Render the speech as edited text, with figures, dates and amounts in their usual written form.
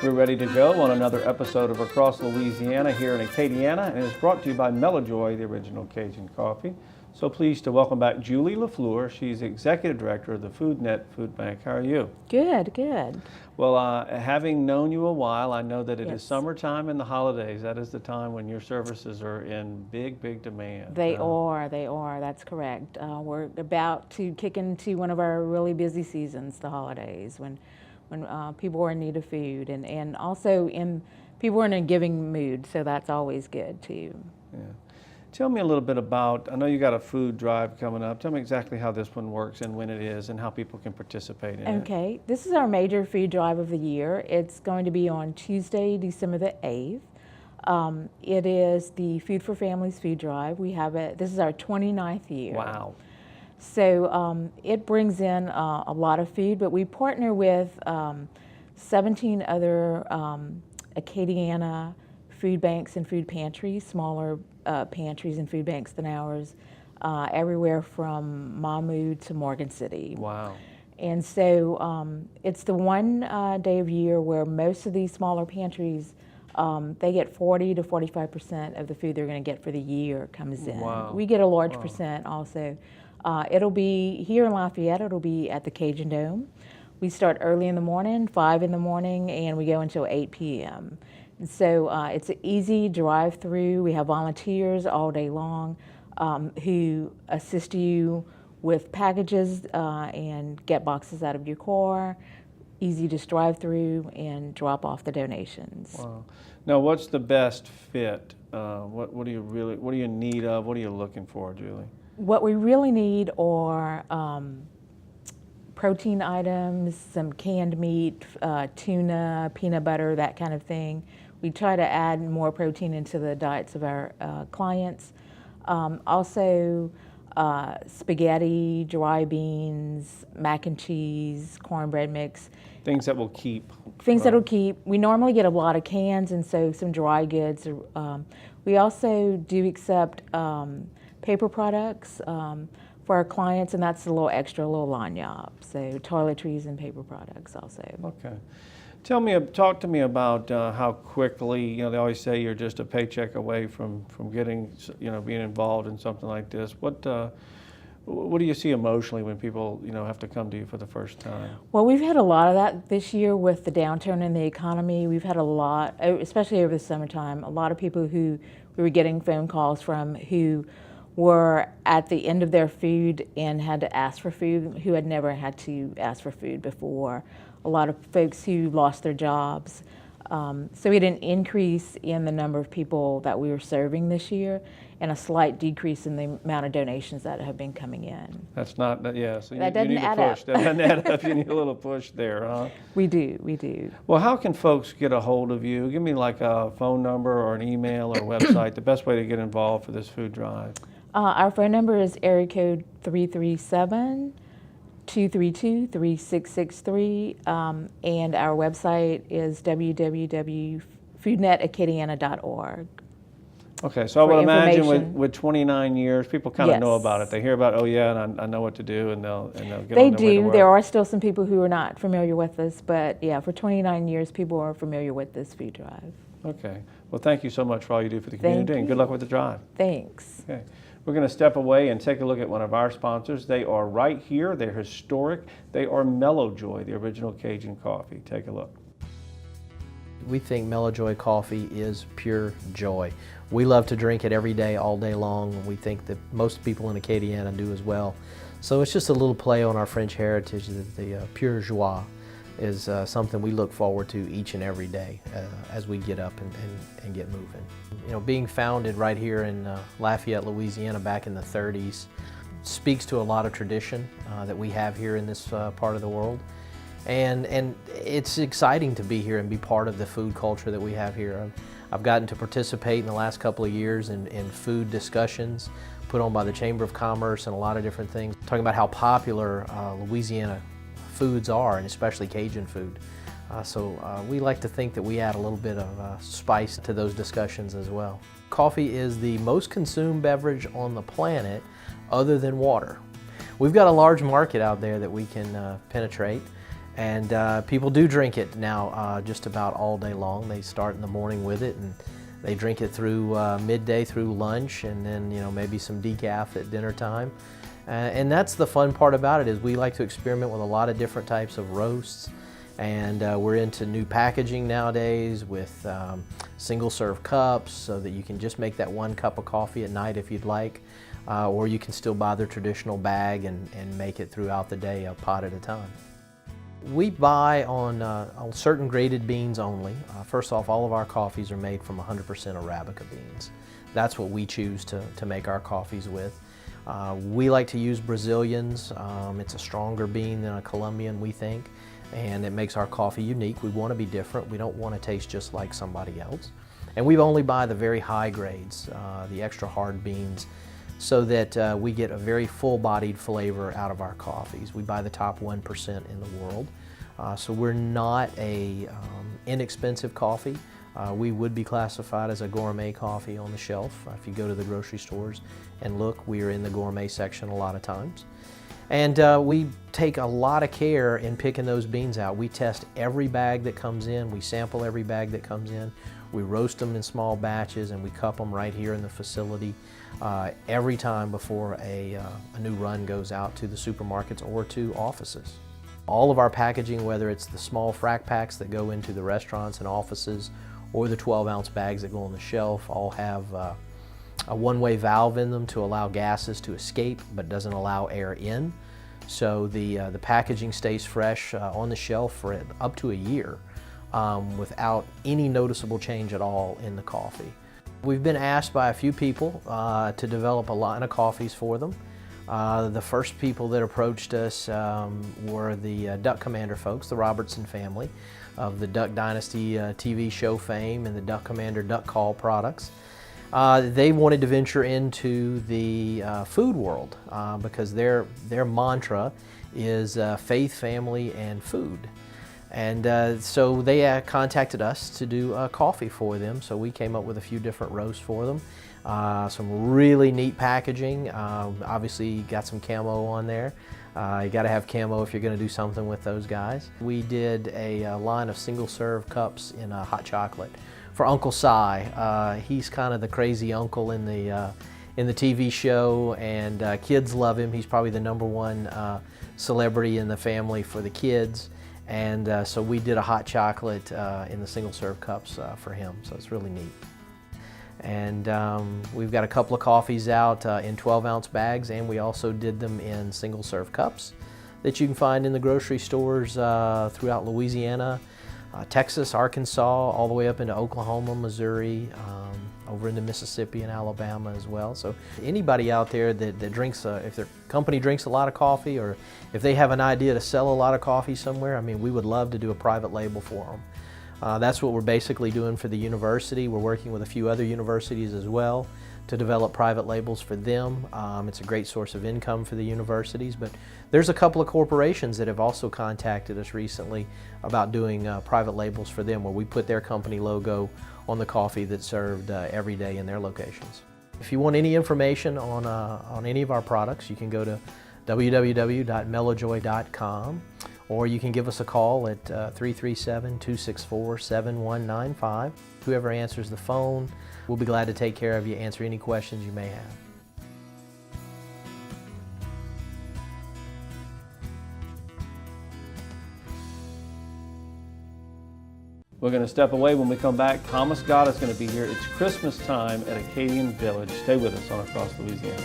We're ready to go on another episode of Across Louisiana here in Acadiana, and it's brought to you by Melojoy, the original Cajun coffee. So pleased to welcome back Julie LaFleur. She's Executive Director of the FOODNET Food Bank. How are you? Good, good. Well, having known you a while, I know that it Yes. is summertime and the holidays. That is the time when your services are in big demand. They are, that's correct. We're about to kick into one of our really busy seasons, the holidays, when people are in need of food, and also people are in a giving mood, so that's always good too. Yeah. Tell me a little bit about, I know you got a food drive coming up. Tell me exactly how this one works and when it is and how people can participate in it. Okay, this is our major food drive of the year. It's going to be on Tuesday, December the 8th. It is the Food for Families food drive. We have it, this is our 29th year. Wow. So it brings in a lot of food, but we partner with 17 other Acadiana food banks and food pantries, smaller pantries and food banks than ours, everywhere from Mahmoud to Morgan City. Wow. And so it's the one day of year where most of these smaller pantries, they get 40 to 45% of the food they're going to get for the year comes in. Wow. We get a large percent also. It'll be here in Lafayette, it'll be at the Cajun Dome. We start early in the morning, 5 in the morning, and we go until 8 p.m. And so it's an easy drive-through. We have volunteers all day long who assist you with packages and get boxes out of your car. Easy to drive through and drop off the donations. Wow. Now, what's the best fit? What do you in need of? What are you looking for, Julie? What we really need are protein items, some canned meat, tuna, peanut butter, that kind of thing. We try to add more protein into the diets of our clients. Also, spaghetti, dry beans, mac and cheese, cornbread mix. Things that will keep. Things that'll keep. We normally get a lot of cans, and so some dry goods. We also do accept paper products for our clients, and that's a little extra, a little lagniappe. So toiletries and paper products also. Okay. Talk to me about how quickly, they always say you're just a paycheck away from getting, being involved in something like this. What do you see emotionally when people, have to come to you for the first time? Well, we've had a lot of that this year with the downturn in the economy. We've had a lot, especially over the summertime, a lot of people who we were getting phone calls from who were at the end of their food and had to ask for food, who had never had to ask for food before. A lot of folks who lost their jobs. So we had an increase in the number of people that we were serving this year and a slight decrease in the amount of donations that have been coming in. That's not, yeah, so that you need add a push. up. That doesn't add up. You need a little push there, huh? We do. Well, how can folks get a hold of you? Give me like a phone number or an email or website, the best way to get involved for this food drive. Our phone number is area code 337-232-3663, and our website is www.foodnetacadiana.org. Okay, so I would imagine information. with 29 years, people kind of know about it. They hear about, oh yeah, and I know what to do, and they'll get They on their way to do. work. There are still some people who are not familiar with this, but yeah, for 29 years, people are familiar with this food drive. Okay. Well, thank you so much for all you do for the Thank community, and good you. luck with the drive. Thanks. Okay. We're going to step away and take a look at one of our sponsors. They are right here. They're historic. They are Melojoy, the original Cajun coffee. Take a look. We think Melojoy coffee is pure joy. We love to drink it every day, all day long. We think that most people in Acadiana do as well. So it's just a little play on our French heritage. The pure joie is something we look forward to each and every day as we get up and get moving. Being founded right here in Lafayette, Louisiana back in the 30s speaks to a lot of tradition that we have here in this part of the world. And it's exciting to be here and be part of the food culture that we have here. I've gotten to participate in the last couple of years in food discussions put on by the Chamber of Commerce and a lot of different things, talking about how popular Louisiana foods are, and especially Cajun food. So we like to think that we add a little bit of spice to those discussions as well. Coffee is the most consumed beverage on the planet other than water. We've got a large market out there that we can penetrate, And people do drink it now just about all day long. They start in the morning with it, and they drink it through midday through lunch, and then maybe some decaf at dinner time. And that's the fun part about it, is we like to experiment with a lot of different types of roasts. And we're into new packaging nowadays with single serve cups, so that you can just make that 1 cup of coffee at night if you'd like, or you can still buy the traditional bag and make it throughout the day, a pot at a time. We buy on certain graded beans only. First off, all of our coffees are made from 100% Arabica beans. That's what we choose to make our coffees with. We like to use Brazilians. It's a stronger bean than a Colombian, we think, and it makes our coffee unique. We want to be different. We don't want to taste just like somebody else. And we only buy the very high grades, the extra hard beans, so that we get a very full-bodied flavor out of our coffees. We buy the top 1% in the world, so we're not a inexpensive coffee. We would be classified as a gourmet coffee on the shelf. If you go to the grocery stores and look, we are in the gourmet section a lot of times. And we take a lot of care in picking those beans out. We test every bag that comes in, we sample every bag that comes in, we roast them in small batches, and we cup them right here in the facility every time before a new run goes out to the supermarkets or to offices. All of our packaging, whether it's the small frac packs that go into the restaurants and offices or the 12-ounce bags that go on the shelf, all have a one-way valve in them to allow gases to escape but doesn't allow air in. So the packaging stays fresh on the shelf for up to a year without any noticeable change at all in the coffee. We've been asked by a few people to develop a line of coffees for them. The first people that approached us were the Duck Commander folks, the Robertson family of the Duck Dynasty TV show fame and the Duck Commander Duck Call products. They wanted to venture into the food world because their mantra is faith, family, and food. And so they contacted us to do coffee for them. So we came up with a few different roasts for them. Some really neat packaging. Obviously got some camo on there. You got to have camo if you're going to do something with those guys. We did a line of single serve cups in hot chocolate for Uncle Si. He's kind of the crazy uncle in the TV show, and kids love him. He's probably the #1 celebrity in the family for the kids. And so we did a hot chocolate in the single serve cups for him, so it's really neat. And we've got a couple of coffees out in 12-ounce bags, and we also did them in single serve cups that you can find in the grocery stores throughout Louisiana, Texas, Arkansas, all the way up into Oklahoma, Missouri, over into Mississippi and Alabama as well. So anybody out there that drinks, if their company drinks a lot of coffee, or if they have an idea to sell a lot of coffee somewhere, I mean, we would love to do a private label for them. That's what we're basically doing for the university. We're working with a few other universities as well to develop private labels for them. It's a great source of income for the universities, but there's a couple of corporations that have also contacted us recently about doing private labels for them, where we put their company logo on the coffee that's served every day in their locations. If you want any information on any of our products, you can go to www.melojoy.com, or you can give us a call at 337-264-7195. Whoever answers the phone, we'll be glad to take care of you, answer any questions you may have. We're going to step away. When we come back, Thomas Gott is going to be here. It's Christmas time at Acadian Village. Stay with us on Across Louisiana.